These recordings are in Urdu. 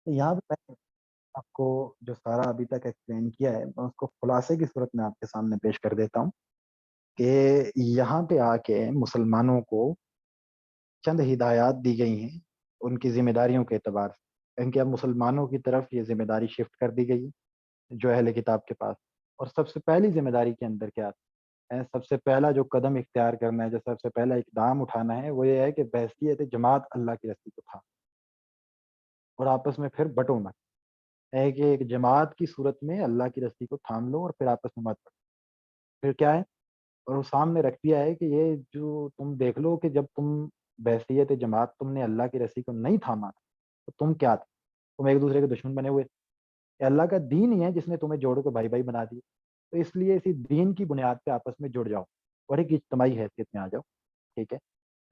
تو یہاں پہ میں آپ کو جو سارا ابھی تک ایکسپلین کیا ہے میں اس کو خلاصے کی صورت میں آپ کے سامنے پیش کر دیتا ہوں کہ یہاں پہ آ کے مسلمانوں کو چند ہدایات دی گئی ہیں ان کی ذمہ داریوں کے اعتبار سے، ان کے اب مسلمانوں کی طرف یہ ذمہ داری شفٹ کر دی گئی ہے جو اہل کتاب کے پاس۔ اور سب سے پہلی ذمہ داری کے اندر کیا ہے، سب سے پہلا جو قدم اختیار کرنا ہے، جو سب سے پہلا اقدام اٹھانا ہے، وہ یہ ہے کہ بحثیت جماعت اللہ کی رسی کو تھا اور آپس میں پھر بٹو مت، ہے کہ ایک جماعت کی صورت میں اللہ کی رسی کو تھام لو اور پھر آپس میں مت بٹو۔ پھر کیا ہے، اور وہ سامنے رکھ دیا ہے کہ یہ جو تم دیکھ لو کہ جب تم بحثیت جماعت تم نے اللہ کی رسی کو نہیں تھاما تھا تو تم کیا تھے، تم ایک دوسرے کے دشمن بنے ہوئے تھے۔ یہ اللہ کا دین ہی ہے جس نے تمہیں جوڑ کے بھائی بھائی بنا دیے، تو اس لیے اسی دین کی بنیاد پہ آپس میں جڑ جاؤ اور ایک اجتماعی حیثیت میں آ جاؤ، ٹھیک ہے،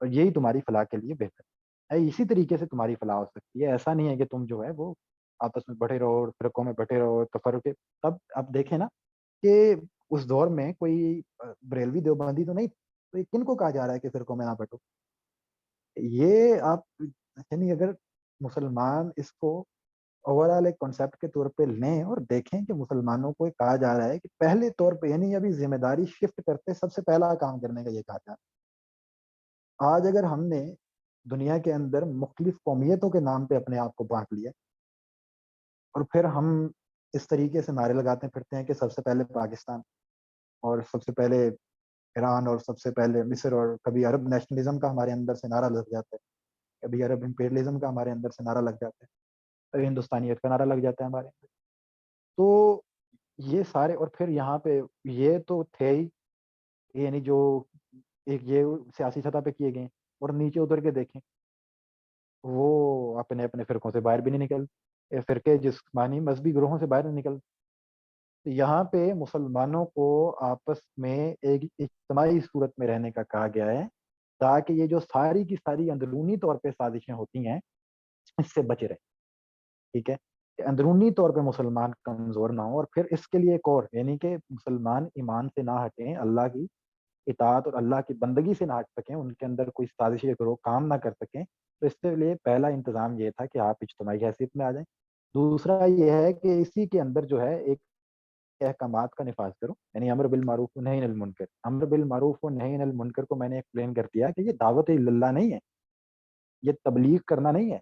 اور یہی تمہاری فلاح کے لیے بہتر ہے، اسی طریقے سے تمہاری فلاح ہو سکتی ہے۔ ایسا نہیں ہے کہ تم جو ہے وہ آپس میں بٹے رہو اور فرقوں میں بٹے رہو تفرقے۔ تب اب دیکھیں نا کہ اس دور میں کوئی بریلوی دیوبندی تو نہیں، تو یہ کن کو کہا جا رہا ہے کہ فرقوں میں نہ بٹو؟ یہ آپ یعنی اگر مسلمان اس کو اوور آل ایک کانسیپٹ کے طور پہ لیں اور دیکھیں کہ مسلمانوں کو کہا جا رہا ہے کہ پہلے طور پہ یعنی ابھی ذمہ داری شفٹ کرتے سب سے پہلا کام کرنے کا یہ کہا جا رہا ہے۔ آج اگر ہم نے دنیا کے اندر مختلف قومیتوں کے نام پہ اپنے آپ کو بانٹ لیا اور پھر ہم اس طریقے سے نعرے لگاتے پھرتے ہیں کہ سب سے پہلے پاکستان اور سب سے پہلے ایران اور سب سے پہلے مصر، اور کبھی عرب نیشنلزم کا ہمارے اندر سے نعرہ لگ جاتا ہے، کبھی عرب امپیریلزم کا ہمارے اندر سے نعرہ لگ جاتا ہے، کبھی ہندوستانیت کا نعرہ لگ جاتا ہے ہمارے اندر۔ تو یہ سارے، اور پھر یہاں پہ یہ تو تھے ہی، یعنی جو ایک یہ سیاسی سطح پہ کیے گئے، اور نیچے اتر کے دیکھیں وہ اپنے اپنے فرقوں سے باہر بھی نہیں نکل، فرقے جسمانی مذہبی گروہوں سے باہر نہیں نکل۔ تو یہاں پہ مسلمانوں کو آپس میں ایک اجتماعی صورت میں رہنے کا کہا گیا ہے تاکہ یہ جو ساری کی ساری اندرونی طور پہ سازشیں ہوتی ہیں اس سے بچے رہے، ٹھیک ہے، کہ اندرونی طور پہ مسلمان کمزور نہ ہو۔ اور پھر اس کے لیے ایک اور یعنی کہ مسلمان ایمان سے نہ ہٹیں، اللہ کی اطاعت اور اللہ کی بندگی سے نہ ہٹ سکیں، ان کے اندر کوئی سازشی گروہ کام نہ کر سکیں، تو اس کے لیے پہلا انتظام یہ تھا کہ آپ اجتماعی حیثیت میں آ جائیں۔ دوسرا یہ ہے کہ اسی کے اندر جو ہے ایک احکامات کا نفاذ کرو، یعنی امر بالمعروف و نہی عن المنکر۔ امر بالمعروف و نہی عن المنکر کو میں نے ایکسپلین کر دیا کہ یہ دعوت اللہ نہیں ہے، یہ تبلیغ کرنا نہیں ہے۔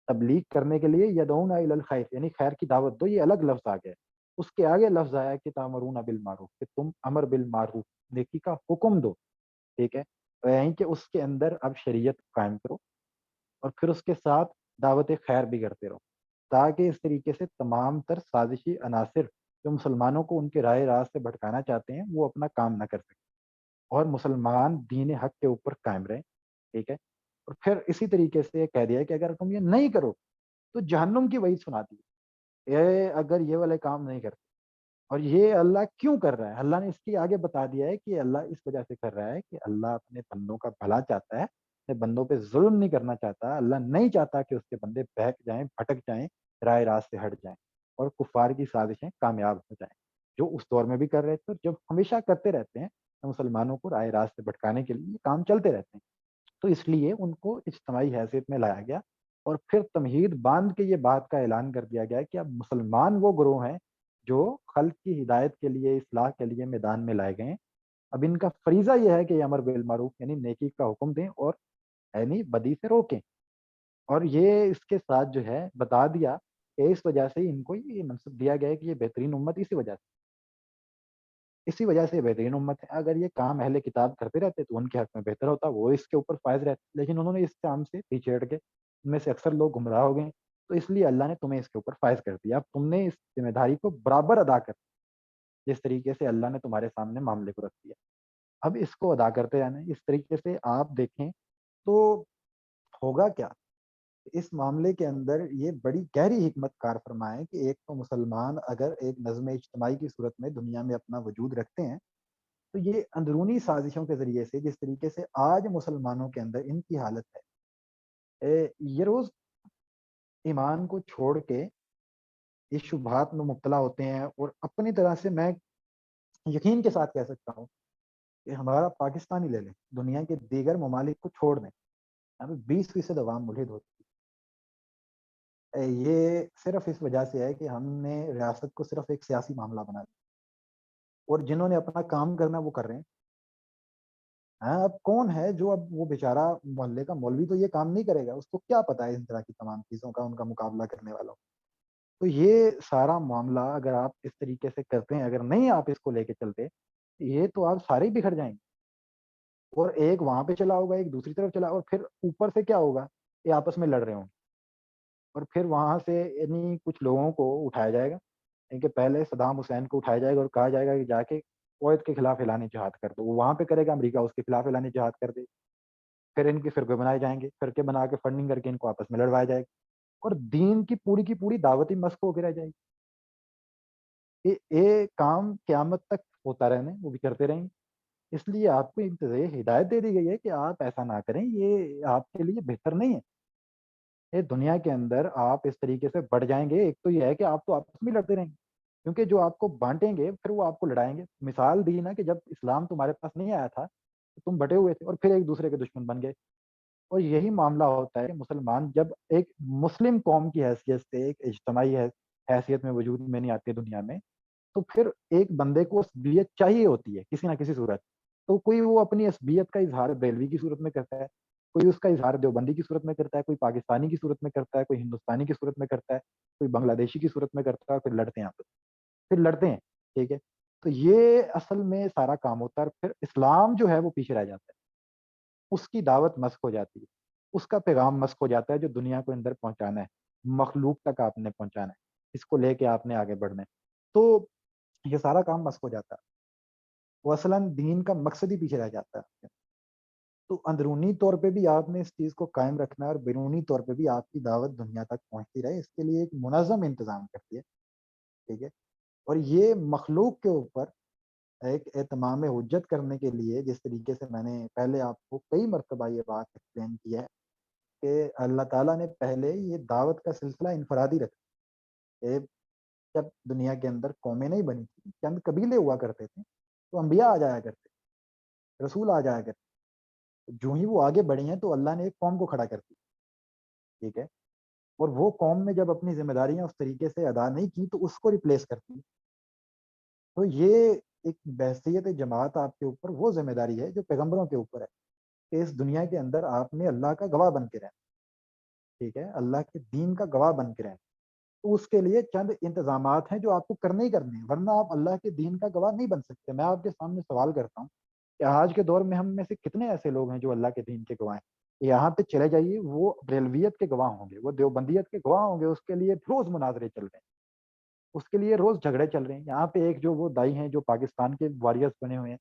تبلیغ کرنے کے لیے یدعون الی الخیر یعنی خیر کی دعوت دو، یہ الگ لفظ آ گیا ہے۔ اس کے آگے لفظ آیا کہ تامرون بالمعروف، کہ تم امر بالمعروف نیکی کا حکم دو، ٹھیک ہے، یعنی کہ اس کے اندر اب شریعت قائم کرو اور پھر اس کے ساتھ دعوت خیر بھی کرتے رہو، تاکہ اس طریقے سے تمام تر سازشی عناصر جو مسلمانوں کو ان کے رائے راست سے بھٹکانا چاہتے ہیں وہ اپنا کام نہ کر سکیں اور مسلمان دین حق کے اوپر قائم رہیں، ٹھیک ہے۔ اور پھر اسی طریقے سے یہ کہہ دیا کہ اگر تم یہ نہیں کرو تو جہنم کی وعید سنا دی، یہ اگر یہ والے کام نہیں کرتے۔ اور یہ اللہ کیوں کر رہا ہے، اللہ نے اس کی آگے بتا دیا ہے کہ اللہ اس وجہ سے کر رہا ہے کہ اللہ اپنے بندوں کا بھلا چاہتا ہے، اپنے بندوں پہ ظلم نہیں کرنا چاہتا، اللہ نہیں چاہتا کہ اس کے بندے بہک جائیں، بھٹک جائیں، رائے راست سے ہٹ جائیں اور کفار کی سازشیں کامیاب ہو جائیں، جو اس دور میں بھی کر رہے تھے اور جب ہمیشہ کرتے رہتے ہیں مسلمانوں کو رائے راست سے بھٹکانے کے لیے یہ کام چلتے رہتے ہیں۔ تو اس لیے ان کو اجتماعی حیثیت میں لایا گیا اور پھر تمہید باندھ کے یہ بات کا اعلان کر دیا گیا کہ اب مسلمان وہ گروہ ہیں جو خلق کی ہدایت کے لیے، اصلاح کے لیے میدان میں لائے گئے ہیں۔ اب ان کا فریضہ یہ ہے کہ یہ امر بالمعروف یعنی نیکی کا حکم دیں اور یعنی بدی سے روکیں۔ اور یہ اس کے ساتھ جو ہے بتا دیا کہ اس وجہ سے ان کو یہ منصب دیا گیا ہے کہ یہ بہترین امت اسی وجہ سے یہ بہترین امت ہے۔ اگر یہ کام اہل کتاب کرتے رہتے تو ان کے حق میں بہتر ہوتا، وہ اس کے اوپر فائز رہتے، لیکن انہوں نے اس کام سے پیچھے ہٹ کے ان میں سے اکثر لوگ گمراہ ہو گئے، تو اس لیے اللہ نے تمہیں اس کے اوپر فائز کر دیا۔ اب تم نے اس ذمہ داری کو برابر ادا کر، جس طریقے سے اللہ نے تمہارے سامنے معاملے کو رکھ دیا، اب اس کو ادا کرتے رہنا ہے۔ اس طریقے سے آپ دیکھیں تو ہوگا کیا، اس معاملے کے اندر یہ بڑی گہری حکمت کار فرمائے کہ ایک تو مسلمان اگر ایک نظم اجتماعی کی صورت میں دنیا میں اپنا وجود رکھتے ہیں تو یہ اندرونی سازشوں کے ذریعے سے، جس طریقے سے آج مسلمانوں کے اندر ان کی حالت ہے، یہ روز ایمان کو چھوڑ کے اس شبہات میں مبتلا ہوتے ہیں، اور اپنی طرح سے میں یقین کے ساتھ کہہ سکتا ہوں کہ ہمارا پاکستان ہی لے لیں، دنیا کے دیگر ممالک کو چھوڑ دیں، یہاں پہ 20% عوام ملحد ہوتی ہے، یہ صرف اس وجہ سے ہے کہ ہم نے ریاست کو صرف ایک سیاسی معاملہ بنا دیا، اور جنہوں نے اپنا کام کرنا وہ کر رہے ہیں. ہاں، اب کون ہے جو اب وہ بیچارہ محلے کا مولوی تو یہ کام نہیں کرے گا، اس کو کیا پتا ہے ان طرح کی تمام چیزوں کا، ان کا مقابلہ کرنے والا. تو یہ سارا معاملہ اگر آپ اس طریقے سے کرتے ہیں، اگر نہیں آپ اس کو لے کے چلتے، یہ تو آپ سارے ہی بکھر جائیں گے. اور ایک وہاں پہ چلا ہوگا، ایک دوسری طرف چلا، اور پھر اوپر سے کیا ہوگا، یہ آپس میں لڑ رہے ہوں گے. اور پھر وہاں سے یعنی کچھ لوگوں کو اٹھایا جائے گا، کہ پہلے صدام حسین کو اٹھایا جائے گا اور کہا جائے گا کہ جا کے کویت کے خلاف اعلان جہاد کر دو. وہ وہاں پہ کرے گا، امریکہ اس کے خلاف اعلان جہاد کر دے. پھر ان کے فرقے بنائے جائیں گے، فرقے بنا کے فنڈنگ کر کے ان کو آپس میں لڑوایا جائے گا، اور دین کی پوری دعوتی مسخ ہو کے رہ جائے گی. یہ کام قیامت تک ہوتا رہنا ہے، وہ بھی کرتے رہیں گے. اس لیے آپ کو ہدایت دے دی گئی ہے کہ آپ ایسا نہ کریں، یہ آپ کے لیے بہتر نہیں ہے. یہ دنیا کے اندر آپ اس طریقے سے بڑھ جائیں گے. ایک تو یہ ہے کہ آپ تو آپس میں لڑتے رہیں گے، کیونکہ جو آپ کو بانٹیں گے پھر وہ آپ کو لڑائیں گے. مثال دی نا کہ جب اسلام تمہارے پاس نہیں آیا تھا تو تم بٹے ہوئے تھے اور پھر ایک دوسرے کے دشمن بن گئے. اور یہی معاملہ ہوتا ہے کہ مسلمان جب ایک مسلم قوم کی حیثیت سے ایک اجتماعی حیثیت میں وجود میں نہیں آتے دنیا میں، تو پھر ایک بندے کو عصبیت چاہیے ہوتی ہے کسی نہ کسی صورت. تو کوئی وہ اپنی عصبیت کا اظہار بریلوی کی صورت میں کرتا ہے، کوئی اس کا اظہار دیوبندی کی صورت میں کرتا ہے، کوئی پاکستانی کی صورت میں کرتا ہے، کوئی ہندوستانی کی صورت میں کرتا ہے، کوئی بنگلہ دیشی کی صورت میں کرتا ہے. پھر لڑتے ہیں آپ، پھر لڑتے ہیں. ٹھیک ہے. تو یہ اصل میں سارا کام ہوتا ہے. پھر اسلام جو ہے وہ پیچھے رہ جاتا ہے، اس کی دعوت مسخ ہو جاتی ہے، اس کا پیغام مسخ ہو جاتا ہے جو دنیا کو اندر پہنچانا ہے، مخلوق تک آپ نے پہنچانا ہے، اس کو لے کے آپ نے آگے بڑھنا ہے. تو یہ سارا کام مسخ ہو جاتا ہے، وہ اصلاً دین کا مقصد ہی پیچھے رہ جاتا ہے. تو اندرونی طور پہ بھی آپ نے اس چیز کو قائم رکھنا ہے، اور بیرونی طور پہ بھی آپ کی دعوت دنیا تک پہنچتی رہے، اس کے لیے ایک منظم انتظام کرتی ہے. ٹھیک ہے. اور یہ مخلوق کے اوپر ایک اہتمام حجت کرنے کے لیے، جس طریقے سے میں نے پہلے آپ کو کئی مرتبہ یہ بات ایکسپلین کی ہے کہ اللہ تعالیٰ نے پہلے یہ دعوت کا سلسلہ انفرادی رکھا. کہ جب دنیا کے اندر قومیں نہیں بنی تھی، چند قبیلے ہوا کرتے تھے، تو انبیاء آ جایا کرتے، رسول آ جایا کرتے. جو ہی وہ آگے بڑھی ہیں تو اللہ نے ایک قوم کو کھڑا کر دیا. ٹھیک ہے. اور وہ قوم میں جب اپنی ذمہ داریاں اس طریقے سے ادا نہیں کی تو اس کو ریپلیس کرتی. تو یہ ایک بحثیت جماعت آپ کے اوپر وہ ذمہ داری ہے جو پیغمبروں کے اوپر ہے، کہ اس دنیا کے اندر آپ نے اللہ کا گواہ بن کے رہنا. ٹھیک ہے. اللہ کے دین کا گواہ بن کے رہنا. تو اس کے لیے چند انتظامات ہیں جو آپ کو کرنے ہی کرنے ہیں، ورنہ آپ اللہ کے دین کا گواہ نہیں بن سکتے. میں آپ کے سامنے سوال کرتا ہوں کہ آج کے دور میں ہم میں سے کتنے ایسے لوگ ہیں جو اللہ کے دین کے گواہ ہیں؟ یہاں پہ چلے جائیے، وہ بریلویت کے گواہ ہوں گے، وہ دیوبندیت کے گواہ ہوں گے. اس کے لیے روز مناظرے چل رہے ہیں، اس کے لیے روز جھگڑے چل رہے ہیں. یہاں پہ ایک جو وہ دائی ہیں جو پاکستان کے واریئرز بنے ہوئے ہیں.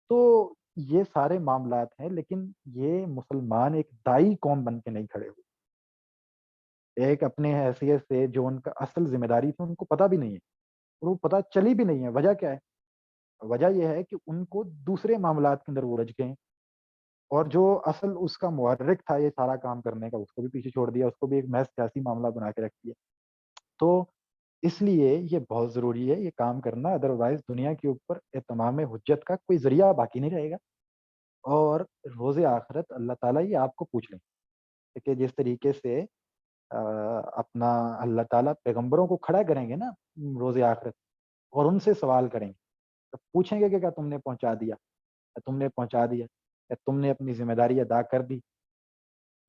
تو یہ سارے معاملات ہیں، لیکن یہ مسلمان ایک دائی قوم بن کے نہیں کھڑے ہوئے. ایک اپنے حیثیت سے جو ان کا اصل ذمہ داری تھی ان کو پتہ بھی نہیں ہے، اور وہ پتہ چلی بھی نہیں ہے. وجہ کیا ہے؟ وجہ یہ ہے کہ ان کو دوسرے معاملات کے اندر وہ رچ گئے ہیں، اور جو اصل اس کا محرک تھا یہ سارا کام کرنے کا، اس کو بھی پیچھے چھوڑ دیا، اس کو بھی ایک محض سیاسی معاملہ بنا کے رکھ دیا. تو اس لیے یہ بہت ضروری ہے یہ کام کرنا، ادروائز دنیا کے اوپر اتمام حجت کا کوئی ذریعہ باقی نہیں رہے گا. اور روز آخرت اللہ تعالیٰ یہ آپ کو پوچھ لیں کہ جس طریقے سے اپنا اللہ تعالیٰ پیغمبروں کو کھڑا کریں گے نا روز آخرت، اور ان سے سوال کریں گے، تو پوچھیں گے کہ کیا تم نے پہنچا دیا، کیا تم نے پہنچا دیا، کیا تم نے اپنی ذمہ داری ادا کر دی؟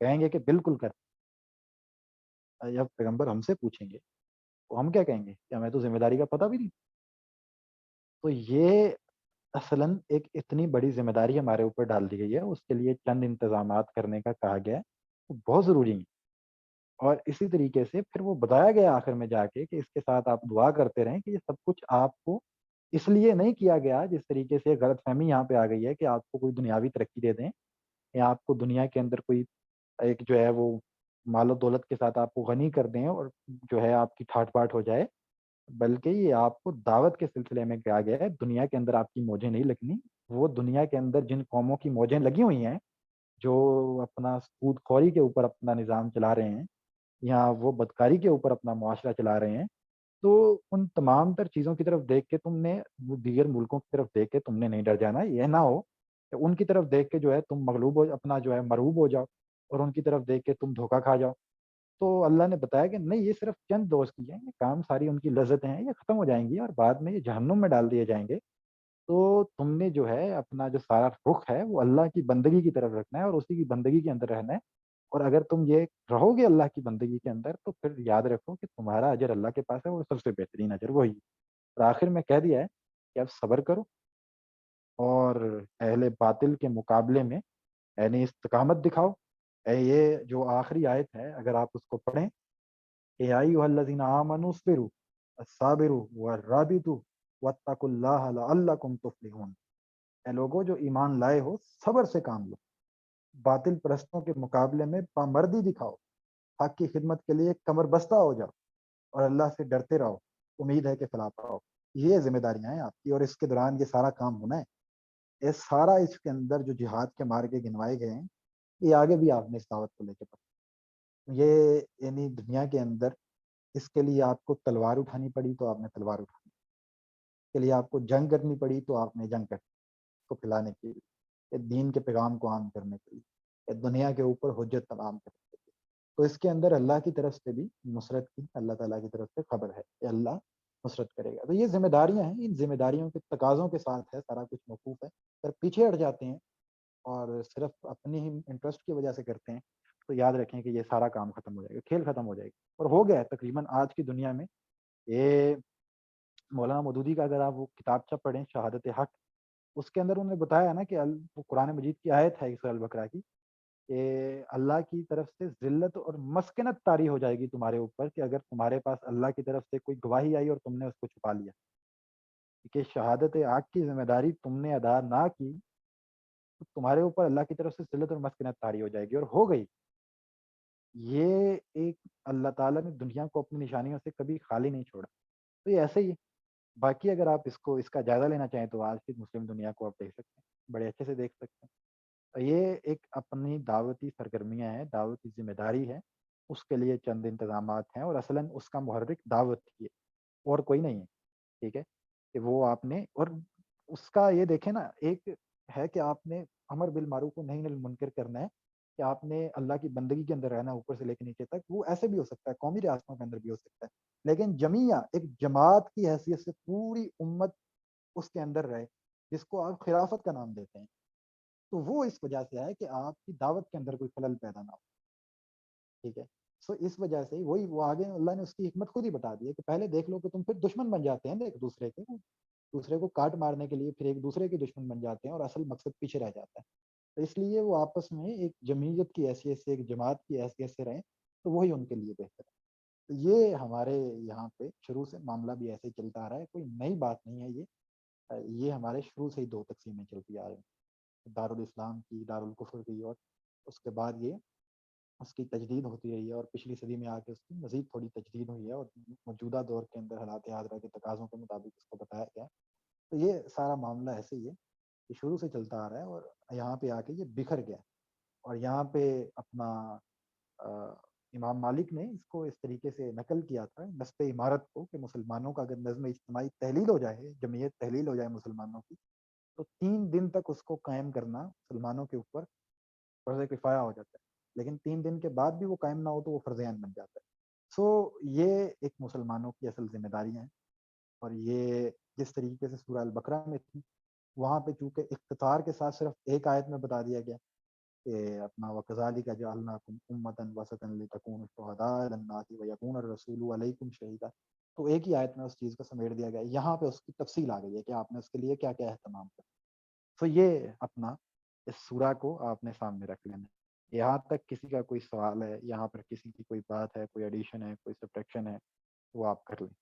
کہیں گے کہ بالکل کر. جب پیغمبر ہم سے پوچھیں گے تو ہم کیا کہیں گے کہ ہمیں تو ذمہ داری کا پتہ بھی نہیں. تو یہ اصلاً ایک اتنی بڑی ذمہ داری ہمارے اوپر ڈال دی گئی ہے، اس کے لیے چند انتظامات کرنے کا کہا گیا ہے، وہ بہت ضروری ہیں. اور اسی طریقے سے پھر وہ بتایا گیا آخر میں جا کے کہ اس کے ساتھ آپ دعا کرتے رہیں کہ یہ سب کچھ آپ کو اس لیے نہیں کیا گیا جس طریقے سے غلط فہمی یہاں پہ آ گئی ہے کہ آپ کو کوئی دنیاوی ترقی دے دیں، یا آپ کو دنیا کے اندر کوئی ایک جو ہے وہ مال و دولت کے ساتھ آپ کو غنی کر دیں اور جو ہے آپ کی ٹھاٹ باٹ ہو جائے. بلکہ یہ آپ کو دعوت کے سلسلے میں کہا گیا ہے. دنیا کے اندر آپ کی موجیں نہیں لگنی. وہ دنیا کے اندر جن قوموں کی موجیں لگی ہوئی ہیں جو اپنا سود خوری کے اوپر اپنا نظام چلا رہے ہیں، یا وہ بدکاری کے اوپر اپنا معاشرہ چلا رہے ہیں، تو ان تمام تر چیزوں کی طرف دیکھ کے تم نے وہ دیگر ملکوں کی طرف دیکھ کے تم نے نہیں ڈر جانا. یہ نہ ہو کہ ان کی طرف دیکھ کے جو ہے تم مغلوب ہو، اپنا جو ہے مرعوب ہو جاؤ، اور ان کی طرف دیکھ کے تم دھوکہ کھا جاؤ. تو اللہ نے بتایا کہ نہیں، یہ صرف چند دوست کی ہیں، یہ کام ساری ان کی لذتیں ہیں، یہ ختم ہو جائیں گی اور بعد میں یہ جہنم میں ڈال دیے جائیں گے۔ تو تم نے جو ہے اپنا جو سارا رخ ہے وہ اللہ کی بندگی کی طرف رکھنا ہے اور اسی کی بندگی کے اندر رہنا ہے۔ اور اگر تم یہ رہو گے اللہ کی بندگی کے اندر تو پھر یاد رکھو کہ تمہارا اجر اللہ کے پاس ہے، وہ سب سے بہترین اجر وہی ہے۔ اور آخر میں کہہ دیا ہے کہ اب صبر کرو اور اہل باطل کے مقابلے میں یعنی استقامت دکھاؤ۔ یہ جو آخری آیت ہے اگر آپ اس کو پڑھیں کہ یا ایھا الذین آمنوا اصبروا الصابروا والرابطوا واتقوا اللہ لعلکم تفلحون۔ اے لوگوں جو ایمان لائے ہو، صبر سے کام لو، باطل پرستوں کے مقابلے میں پامردی دکھاؤ، حق کی خدمت کے لیے کمر بستہ ہو جاؤ اور اللہ سے ڈرتے رہو، امید ہے کہ فلاح پاؤ۔ یہ ذمہ داریاں ہیں آپ کی اور اس کے دوران یہ سارا کام ہونا ہے۔ یہ سارا اس کے اندر جو جہاد کے مارکے گنوائے گئے ہیں، یہ آگے بھی آپ نے اس دعوت کو لے کے پڑھا۔ یہ یعنی دنیا کے اندر اس کے لیے آپ کو تلوار اٹھانی پڑی تو آپ نے تلوار اٹھانی، اس کے لیے آپ کو جنگ کرنی پڑی تو آپ نے جنگ کرنی، اس کو پھیلانے کے لیے، یہ دین کے پیغام کو عام کرنے کے لیے، یہ دنیا کے اوپر حجت تمام کرنے کے لیے۔ تو اس کے اندر اللہ کی طرف سے بھی نصرت کی، اللہ تعالیٰ کی طرف سے خبر ہے کہ اللہ نصرت کرے گا۔ تو یہ ذمہ داریاں ہیں، ان ذمہ داریوں کے تقاضوں کے ساتھ ہے سارا کچھ موقوف ہے۔ اگر پیچھے ہٹ جاتے ہیں اور صرف اپنی ہی انٹرسٹ کی وجہ سے کرتے ہیں تو یاد رکھیں کہ یہ سارا کام ختم ہو جائے گا، کھیل ختم ہو جائے گا اور ہو گیا ہے تقریباً آج کی دنیا میں۔ یہ مولانا مودودی کا اگر آپ وہ کتابچہ پڑھیں شہادت حق، اس کے اندر انہوں نے بتایا نا کہ وہ قرآن مجید کی آیت ہے سورہ البقرہ کی کہ اللہ کی طرف سے ذلت اور مسکنت طاری ہو جائے گی تمہارے اوپر کہ اگر تمہارے پاس اللہ کی طرف سے کوئی گواہی آئی اور تم نے اس کو چھپا لیا، کہ شہادت حق کی ذمہ داری تم نے ادا نہ کی تو تمہارے اوپر اللہ کی طرف سے ذلت اور مسکنت طاری ہو جائے گی، اور ہو گئی۔ یہ ایک اللہ تعالیٰ نے دنیا کو اپنی نشانیوں سے کبھی خالی نہیں چھوڑا۔ تو یہ ایسے ہی ہے۔ باقی اگر آپ اس کا جائزہ لینا چاہیں تو آج کی مسلم دنیا کو آپ دیکھ سکتے ہیں، بڑے اچھے سے دیکھ سکتے ہیں۔ یہ ایک اپنی دعوتی سرگرمیاں ہیں، دعوتی ذمہ داری ہے، اس کے لیے چند انتظامات ہیں اور اصلاً اس کا محرک دعوت ہی ہے اور کوئی نہیں ہے، ٹھیک ہے؟ کہ وہ آپ نے اور اس کا یہ دیکھیں نا، ایک ہے کہ آپ نے امر بالمعروف و نہی عن المنکر کرنا ہے، کہ آپ نے اللہ کی بندگی کے اندر رہنا ہے اوپر سے لے کے نیچے تک، وہ ایسے بھی ہو سکتا ہے، قومی ریاستوں کے اندر بھی ہو سکتا ہے، لیکن جمیعہ ایک جماعت کی حیثیت سے پوری امت اس کے اندر رہے، جس کو آپ خلافت کا نام دیتے ہیں، تو وہ اس وجہ سے ہے کہ آپ کی دعوت کے اندر کوئی خلل پیدا نہ ہو، ٹھیک ہے؟ سو اس وجہ سے وہی وہ آگے اللہ نے اس کی حکمت خود ہی بتا دی ہے کہ پہلے دیکھ لو کہ تم پھر دشمن بن جاتے ہیں ایک دوسرے کے، دوسرے کو کاٹ مارنے کے لیے پھر ایک دوسرے کے دشمن بن جاتے ہیں اور اصل مقصد پیچھے رہ جاتا ہے۔ تو اس لیے وہ آپس میں ایک جمعیت کی حیثیت سے، ایک جماعت کی حیثیت سے رہیں تو وہی ان کے لیے بہتر ہے۔ تو یہ ہمارے یہاں پہ شروع سے معاملہ بھی ایسے ہی چلتا آ رہا ہے، کوئی نئی بات نہیں ہے یہ ہمارے شروع سے ہی دو تقسیمیں چلتی آ رہی ہیں، دارالاسلام کی، دارالکفر کی، اور اس کے بعد یہ اس کی تجدید ہوتی رہی ہے اور پچھلی صدی میں آ کے اس کی مزید تھوڑی تجدید ہوئی ہے اور موجودہ دور کے اندر حالات حاضرہ کے تقاضوں کے مطابق اس کو بتایا گیا ہے۔ تو یہ سارا معاملہ ایسے ہی ہے کہ شروع سے چلتا آ رہا ہے اور یہاں پہ آ کے یہ بکھر گیا ہے۔ اور یہاں پہ اپنا امام مالک نے اس کو اس طریقے سے نقل کیا تھا نصب عمارت کو کہ مسلمانوں کا اگر نظم اجتماعی تحلیل ہو جائے، جمعیت تحلیل ہو جائے مسلمانوں کی، تو 3 دن تک اس کو قائم کرنا مسلمانوں کے اوپر فرض کفایہ ہو جاتا ہے، لیکن 3 دن کے بعد بھی وہ قائم نہ ہو تو وہ فرض عین بن جاتا ہے۔ سو یہ ایک مسلمانوں کی اصل ذمہ داریاں ہیں، اور یہ جس طریقے سے سورہ البقرہ میں تھی، وہاں پہ چونکہ اختصار کے ساتھ صرف ایک آیت میں بتا دیا گیا کہ اپنا وَكَذَلِكَ جَعَلْنَاكُمْ أُمَّةً وَسَطًا لِتَكُونُوا شُهَدَاءَ عَلَى النَّاسِ وَيَكُونَ الرَّسُولُ عَلَيْكُمْ شَهِيدًا۔ تو ایک ہی آیت میں اس چیز کو سمیٹ دیا گیا، یہاں پہ اس کی تفصیل آ گئی ہے کہ آپ نے اس کے لیے کیا کیا اہتمام کرنا۔ تو یہ اپنا اس سورہ کو آپ نے سامنے رکھ لینا ہے۔ یہاں تک کسی کا کوئی سوال ہے، یہاں پر کسی کی کوئی بات ہے، کوئی ایڈیشن ہے، کوئی سبٹریکشن ہے، وہ آپ کر لیں۔